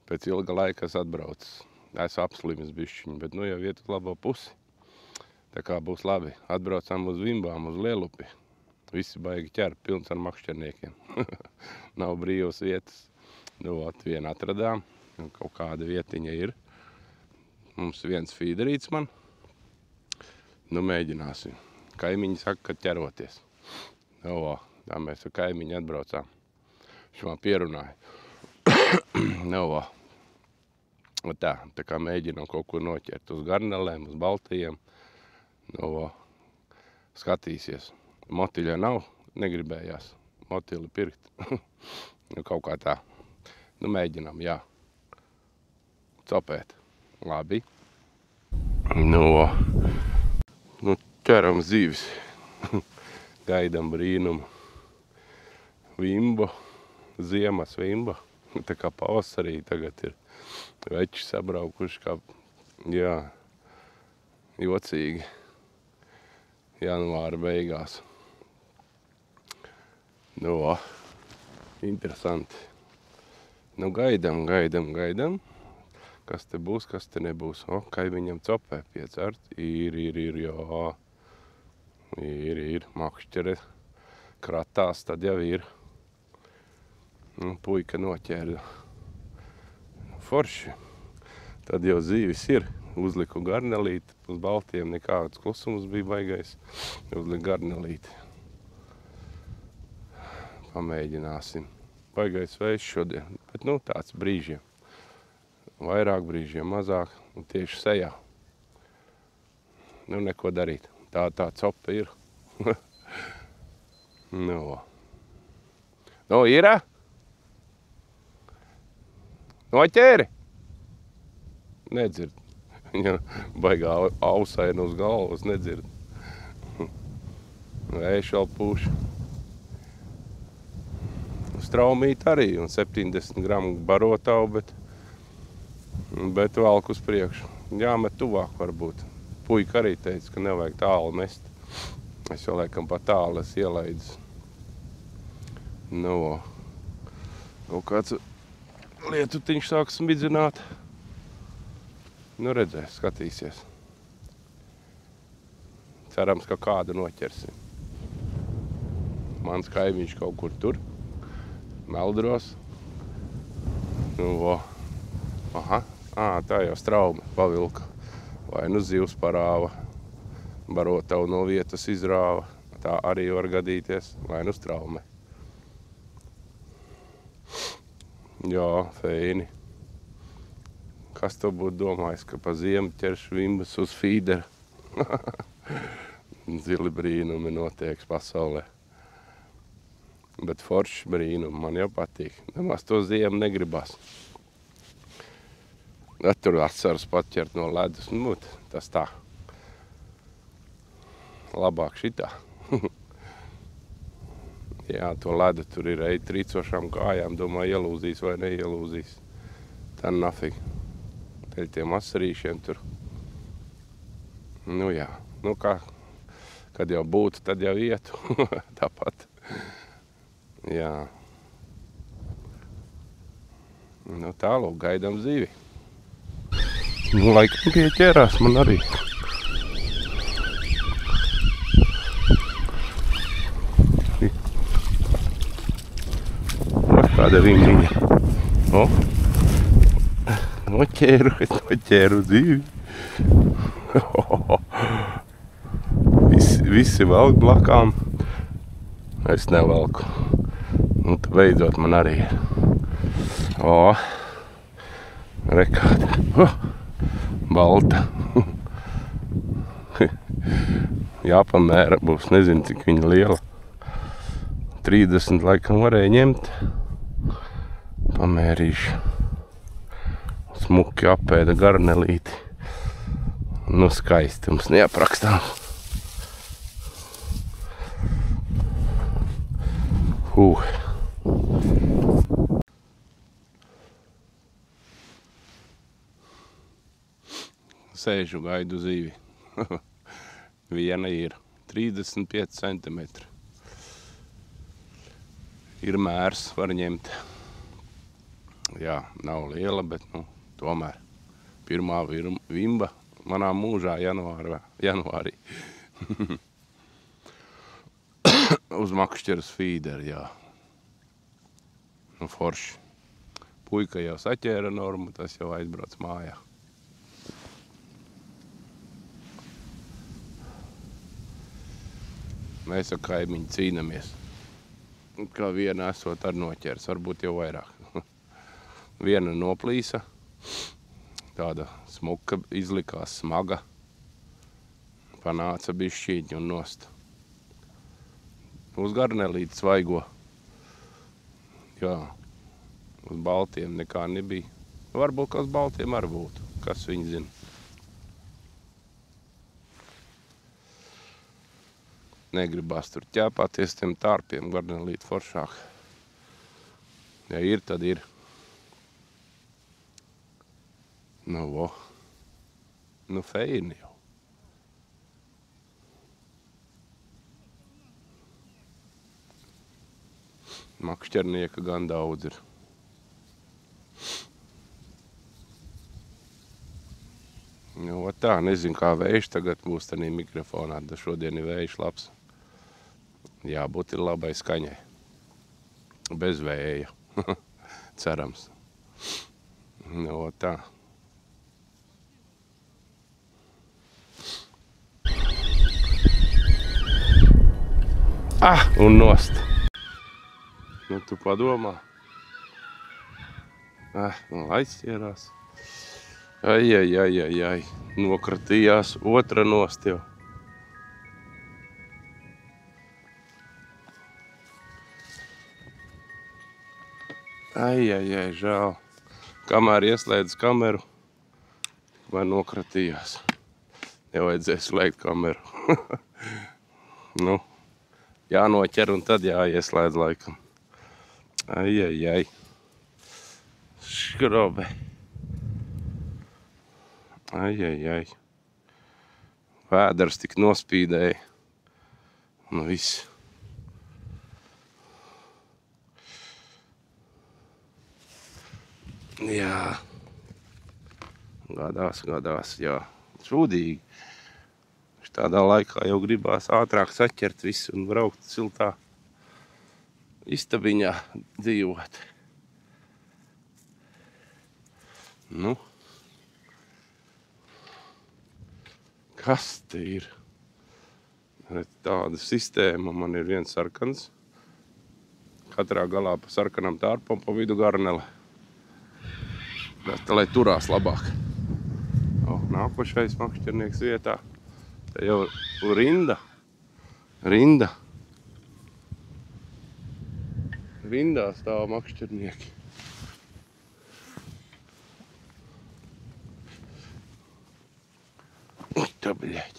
Pēc ilga laika es atbraucu. Esmu apslimis bišķiņu, bet nu jau iet uz labo pusi. Tā kā būs labi. Atbraucām uz Vimbām, uz Lielupi. Visi baigi ķer, pilns ar makšķerniekiem. Nav brīvas vietas. Nu, vienu atradām. Kaut kāda vietiņa ir. Mums viens fīderīts man. Nu, mēģināsim. Kaimiņi saka, ka ķeroties. Nu, tā mēs ar kaimiņu atbraucām. Viņš man pierunāja. Nu, tā kā mēģinām kaut ko noķert uz garnelēm, uz baltajiem. Nu, skatīsies. Motiļa nav, negribējās motili pirkt. Nu, kaut kā tā. Nu, mēģinām, jā. Copēt. Labi. Nu, ķeram zīves. Gaidam brīnumu. Vimbo. Ziemas vimbo. Tā kā pavasarī tagad ir veči sabraukuši kā, jā, jocīgi. Janvāra beigās. Nu, interesanti. Nu, gaidam. Kas te būs, kas te nebūs. Kaimiņam copē piecart. Ir, jā. Ir. Makšķere kratās, tad jau ir. Puika noķēra. Forši. Tad jau zīvis ir. Uzliku garnelīti. Uz baltiem nekāds klusums bija baigais. Uzliku garnelīti. Pamēģināsim. Baigais vējš šodien. Bet, nu, tāds brīžiem. Vairāk brīžiem, mazāk. Un tieši sejā. Nu, neko darīt. Tā copa ir. Nu, ir? Noķēri? Nedzird. Viņa baigā ausaina uz galvas, nedzird. Vējš vēl pūš. Straumīt arī, un 70 gramu barotavu, bet valk uz priekšu. Jāmet tuvāk varbūt. Puika arī teica, ka nevajag tālu mest. Es jau laikam pa tālu es ielaidzu. Nu, kāds lietutiņš sāk smidzināt. Nu, redzēs, skatīsies. Cerams, ka kādu noķersim. Mans kaimiņš kaut kur tur. Meldros. Nu, tā jau straume pavilka. Vai nu zivs parāva. Barotavu no vietas izrāva. Tā arī var gadīties. Vai nu straume. Jā, feini. Kas to būtu domājis, ka pa ziemu ķerš vimbas uz fīdera? Zili brīnumi notiek pasaulē. Bet forši brīnumi man jau patīk. Nemaz to ziemu negribas. Tur atceras patķert no ledus. Nu, tas tā. Labāk šitā. Jā, to ledu tur ir eit trīcošām kājām. Domā, ielūzīs vai neielūzīs. Tā nafig. Teļ tiem asarīšiem tur. Nu jā, nu kā, kad jau būtu, tad jau ietu. Tāpat. Jā. Nu tālūk, gaidam zīvi. Nu, laikam pieķērās man arī. Kāda vimbiņa. Noķēru zīvi. Visi velk blakām. Es nevelku. Nu, tad beidzot man arī ir. Rekāda. Balta. Jāpamēra būs, nezinu, cik viņa liela. 30 laikam varēja ņemt. Pamērīšu. Smuki apēda garnelīti. Nu, skaisti, mums neaprakstām. Sēžu, gaidu zīvi. Viena ir 35 centimetri. Ir mērs, var ņemt. Jā, nav liela, bet, nu, tomēr pirmā vimba manā mūžā janvārī. Uz makšķeras fīderi, jā. Nu, forši. Puika jau saķēra normu, tas jau aizbrauc mājā. Mēs ar kaimiņu cīnamies. Kā viena esot ar noķers, varbūt jau vairāk. Viena noplīsa, tāda smuka izlikās, smaga. Panāca bišķīņu un nost. Uz garnelīti svaigo. Jā, uz baltiem nekā nebija. Varbūt, ka uz baltiem arī būtu, kas viņi zina. Negribās tur ķēpāties tiem tārpiem, garnelīti foršāk. Ja ir, tad ir. Nu, vo. Nu, feini jau. Makšķernieka gan daudz ir. Nu, tā, nezinu, kā vējš tagad būs tanī mikrofonā, da šodien ir vējš labs. Jābūt ir labai skaņai. Bez vēja. Cerams. Nu, tā. Un nost. Nu, tu padomā. Nu, aizķērās. Ai. Nokratījās otra nost jau. Ai, žēl. Kamēr ieslēdz kameru, vai nokratījās. Nevajadzēja slēgt kameru. Nu, jānoķer un tad jāieslēdz laikam. Ai. Škrobe. Ai. Vēders tik nospīdēja. Nu, viss. Jā. Gadās, jā. Šūdīgi. Tādā laikā jau gribās ātrāk saķert visu un braukt siltā istabiņā dzīvot. Nu. Kas te ir? Tāda sistēma. Man ir viens sarkans. Katrā galā pa sarkanam tārpam, pa vidu garnele. Tā, lai turās labāk. Nākošais makšķernieks vietā. Tā jau rinda. Rindā stāv makšķernieki. Tā, bļaļ.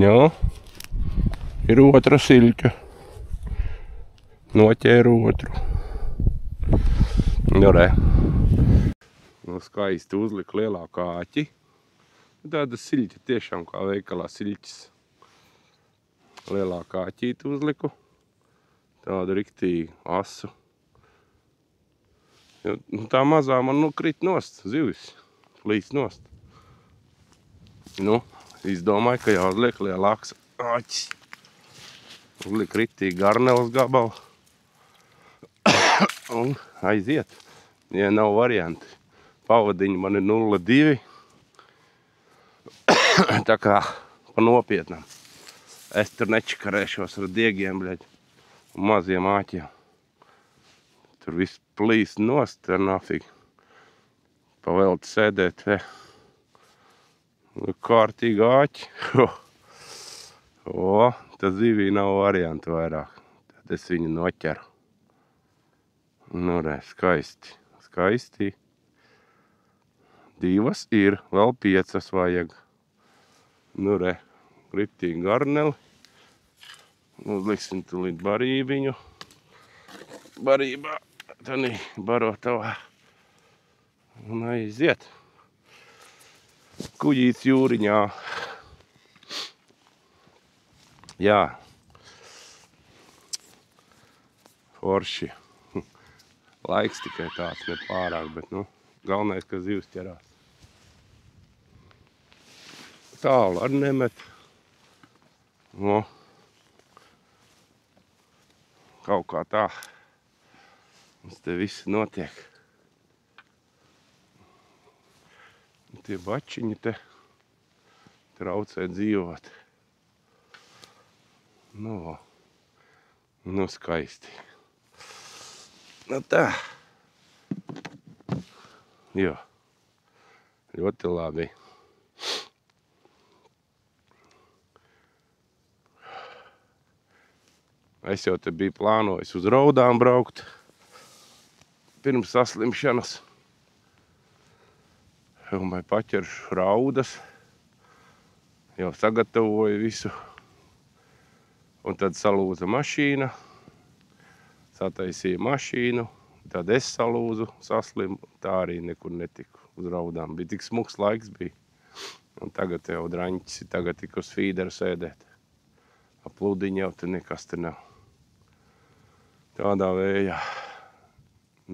Jā, ir otra siļķa. Noķēru otru. Nu, re. Nu, skaisti uzlika lielā kāķi. Tāda siļķa tiešām kā veikalā siļķis. Lielā kāķīti uzliku. Tādu riktīgi asu. Nu, tā mazā man krit nost, zivis. Līdz nost. Nu, izdomāju, ka jāuzliek lielāks āķis. Uzliek riktīgi garneles gabalu. Un aiziet. Ja nav varianti. Pavadiņi man ir 0,2. Tā kā pa nopietnam. Es tur nečakarēšos ar diegiem, bļaļ, un maziem āķiem. Tur viss plīst nost, tā nafīgi. Pavelti sēdēt, kārtīgi āķi. Tā zivī nav variantu vairāk. Tad es viņu noķeru. Nu, re, skaisti. Divas ir, vēl 5 vajag. Nu, re, riktīgi garneli. Uzliksim tulīt barībiņu. Barībā, tanī barotavā. Un aiziet. Kuģīts jūriņā. Jā, Forši. Laiks tikai tāds nepārāk, bet, nu, galvenais, ka zivs ķerās. Tālu arī nemet. No, kaut kā tā. Mums te viss notiek. Tie bačiņi te traucē dzīvot. Nu skaisti. Nu tā. Jo. Ļoti labi. Es jau te biju plānojis uz Raudām braukt pirms saslimšanas. Vai paķeršu raudas. Jau sagatavoju visu. Un tad salūza mašīna. Sataisīja mašīnu. Tad es salūzu, saslimu. Tā arī nekur netiku uz Raudām. Bija tik smuks laiks bija. Un tagad jau draņķis, tagad tik uz fīderu sēdēt. Apludiņi jau te nekas te nav. Tādā vējā.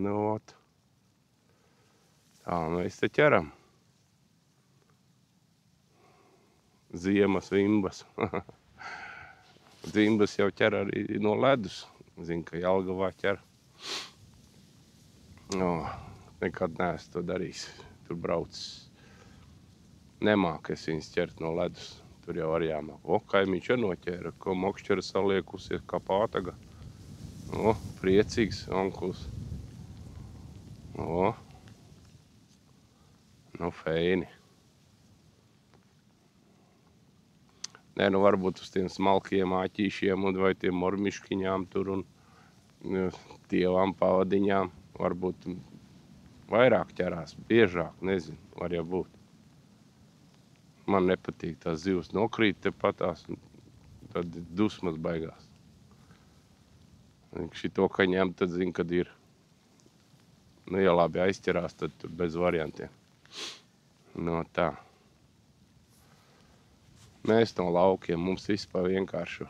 Nu, ot. Tā mēs te ķeram. Ziemas vimbas. Vimbas jau ķer arī no ledus. Zinu, ka Jelgavā ķer. Nekad neesmu to darījis. Tur braucis. Nemāk es viņas ķert no ledus. Tur jau arī jāmāk. Kaimiņš jau noķēra, ko mokšķera saliekusies kā pātaga. Priecīgs onkuls. Nu, feini. Nē, nu varbūt uz tiem smalkiem āķīšiem vai tiem mormiškiņām tur un tievām pavadiņām varbūt vairāk ķerās, biežāk, nezinu, var jau būt. Man nepatīk tās zivs nokrīt tepatās, tad dusmas baigās. Šito, ka ņem, tad zinu, kad ir. Nu, ja labi aizķerās, tad tur bez variantiem. No tā. Mēs no laukiem, mums vispār vienkārši.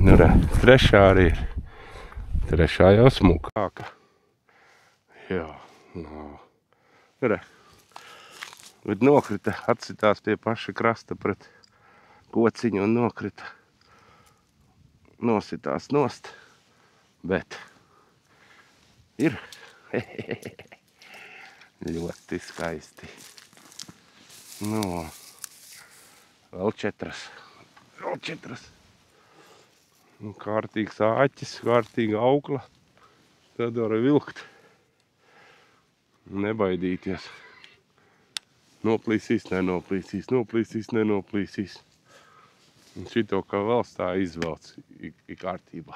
Nu, re, trešā arī ir. Trešā jau smukāka. Jā, no. Re. Bet nokrita, atsitās pie paša krasta pret kociņu un nokrita. Nositās nost, bet ir. Ļoti skaisti. Nu, vēl četras. Nu, kārtīgs āķis, kārtīga aukla. Tad var vilkt. Nebaidīties. Noplīsīs, nenoplīsīs. Un šito, kā vēl tā izvelc, ir kārtībā.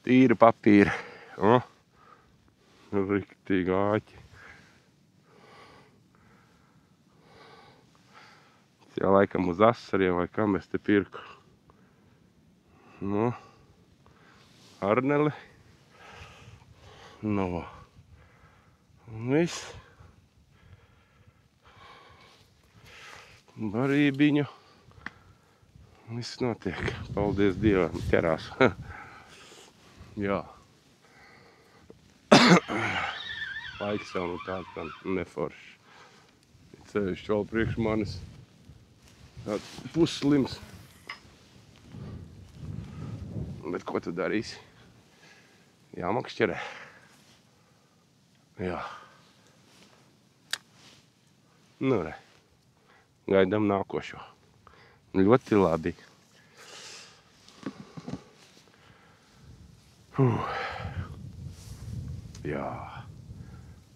Tīra papīra. Riktīgi āķi. Jā, laikam uz asariem vai kam es te pirku. Nu, arneli. Nu, un viss. Barībiņu. Viss notiek. Paldies Dievam, ķerās. Jā. Laiks jau nu tāds gan neforšs. Cevišķi vēl priekš manis tāds pusslims. Bet ko tu darīsi? Jāmakšķerē. Jā. Nu re. Gaidām nākošo. Ļoti labi. Jā.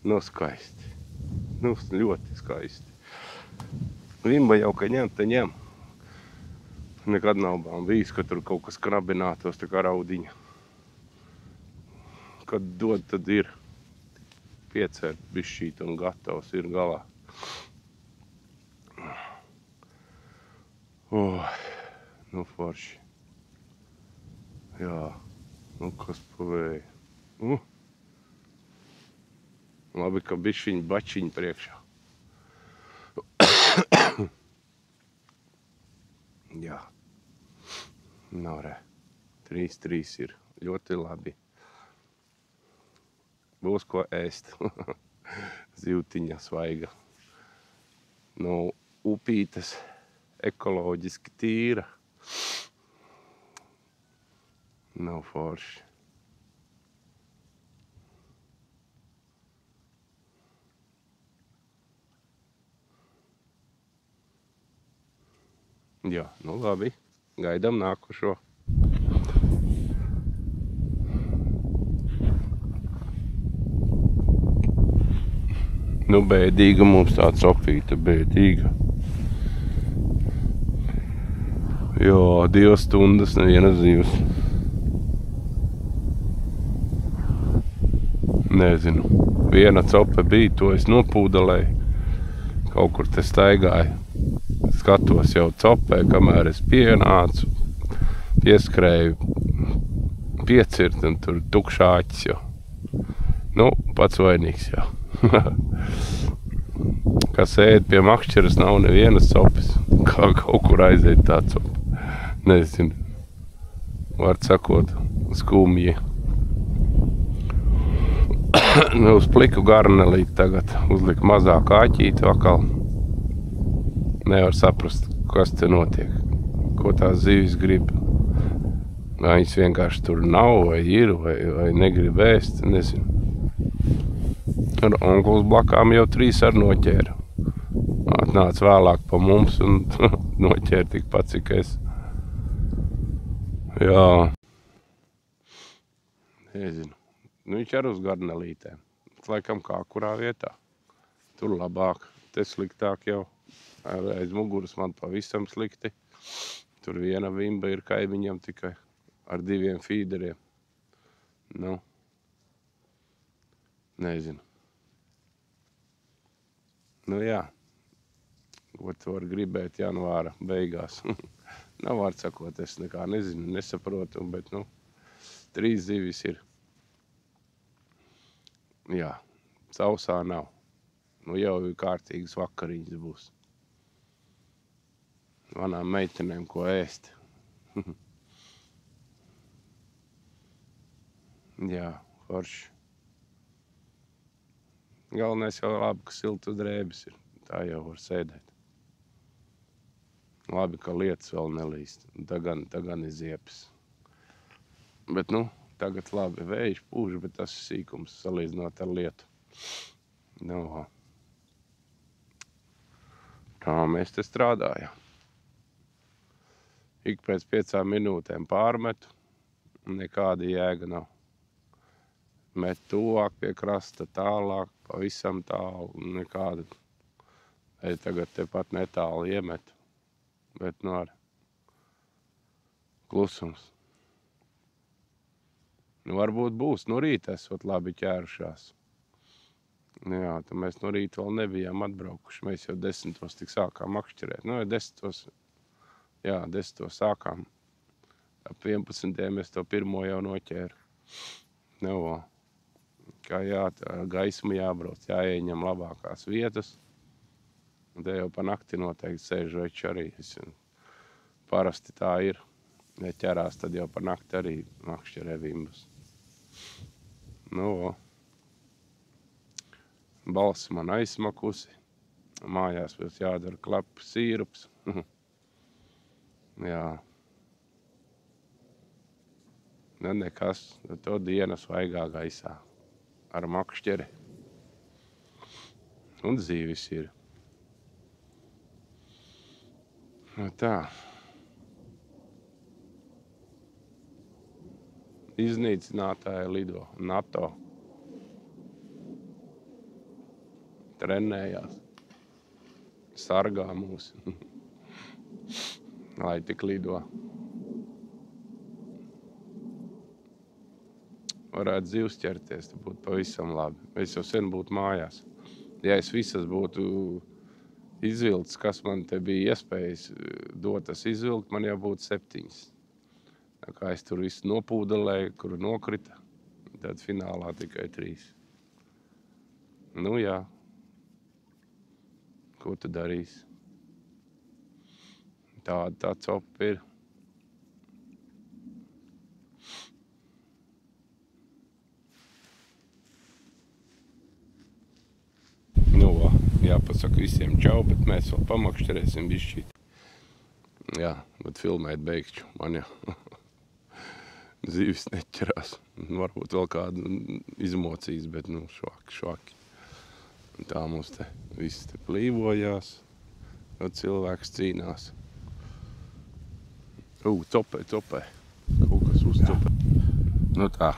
Nu skaisti. Nu ļoti skaisti. Vimba jau, ka ņem, te ņem. Nekad nav bijis, ka tur kaut kas krabinātos, tā kā raudiņa. Kad dod, tad ir piecērt bišķīt un gatavs ir galā. Nu forši. Jā, nu kas pavēja. Labi, ka bišķiņ bačiņ priekšā. Jā. No, re. 3 ir ļoti labi. Būs ko ēst. Zivtiņa svaiga. No upītes ekoloģiski tīra. Nav forši. Jā, nu labi. Gaidām nākošo. Nu, bēdīga mums tā copīta, bēdīga. Jo, 2 stundas neviena zivs. Nezinu. Viena cope bija, to es nopūdelēju. Kaut kur te staigāju. Skatos jau copē, kamēr es pienācu. Pieskrēju piecirt un tur tukšāķis jau. Nu, pats vainīgs jau. Kas ēd pie makšķeres, nav nevienas copes. Kā kaut kur aiziet tā copa. Nezinu. Var sakot, skumji. Nu, uz pliku garnelīt tagad uzlika mazāk āķīti vakal. Nevar saprast, kas te notiek. Ko tās zivis grib. Vai viņas vienkārši tur nav, vai ir, vai negrib ēst, nezinu. Un onkuls blakām jau 3 ar noķēra. Atnāca vēlāk pa mums un noķēra tikpat, cik es. Jā. Nezinu. Nu, viņš ar uz garnelītēm. Laikam kā kurā vietā. Tur labāk, te sliktāk jau. Aiz muguras man pavisam slikti. Tur viena vimba ir kaimiņam tikai ar 2 fīderiem. Nu, nezinu. Nu jā, ko tu var gribēt janvāra beigās. Nav var sakot, es nekā nezinu, nesaprotu, bet nu, 3 zivis ir. Jā, sausā nav. Nu jau kārtīgas vakariņas būs. Manām meitenēm ko ēst. Jā, forši. Galvenais jau labi, ka siltas drēbes ir. Tā jau var sēdēt. Labi, ka lietas vēl nelīst. Tā gan ir ziepes. Bet nu, tagad labi vējš pūž, bet tas ir sīkums salīdzinot ar lietu. Nu, tā mēs te strādājam. Ik pēc 5 minūtēm pārmetu, nekāda jēga nav. Met tuvāk pie krasta, tālāk, pavisam tālu, nekāda. Es tagad tepat netālu iemetu, bet nu ar klusums. Nu varbūt būs, no rīta esot labi ķērušās. Jā, tad mēs no rīta vēl nebijām atbraukuši, mēs jau 10. tik sākām makšķerēt. Nu, 10. Jā, 10. sākām. Ap 11. es to pirmo jau noķēru. Nu, kā jā, tā gaisma jābrauc, jāieņem labākās vietas. Un te jau pa nakti noteikti sēž veči arī. Parasti tā ir. Ja ķerās, tad jau pa nakti arī makšķerē vimbas. Nu, balss man aizsmakusi. Mājās vēl jādara klapu sīrups. Jā. Ne nekas, to dienu svaigā gaisā. Ar makšķeri. Un zīvis ir. Nu tā. Iznīcinātāji lido. NATO. Trenējās. Sargā mūs. Lai tik lido. Varētu zivs ķerties, tad būtu pavisam labi. Es jau sen būtu mājās. Ja es visas būtu izvilkts, kas man te bija iespējas dotas izvilkt, man jau būtu 7. Tā kā es tur visu nopūdelēju, kur nokrita, tad finālā tikai 3. Nu jā. Ko tu darīsi? Tāda tā copa ir. Nu, jāpasaka visiem čau, bet mēs vēl pamakšķerēsim bišķīt. Jā, bet filmēt beigšu. Man jau zivis neķerās. Varbūt vēl kādu izmocīs, bet nu švaki. Un tā mums te viss te plīvojās, jo cilvēks cīnās. Copē. Kaut kas uzcopē. Nu tā.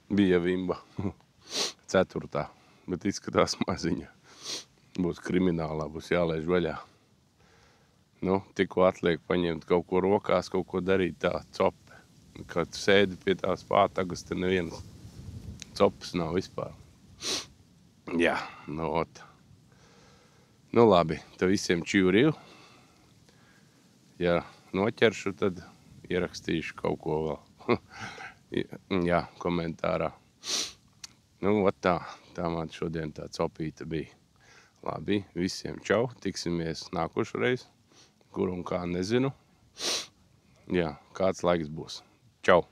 Bija vimba. 4. Bet izskatās maziņa. Būs kriminālā, būs jālaiž vaļā. Nu, tikko atliek paņemt kaut ko rokās, kaut ko darīt tā cope. Kad sēdi pie tās pātagas, te nevienas copas nav vispār. Jā, nu ot. Nu labi, te visiem čīvrīju. Ja noķeršu, tad ierakstīšu kaut ko vēl. Jā, komentārā. Nu, tā man šodien tā copīta bija. Labi, visiem čau, tiksimies nākošreiz, kur un kā nezinu. Jā, kāds laiks būs. Čau!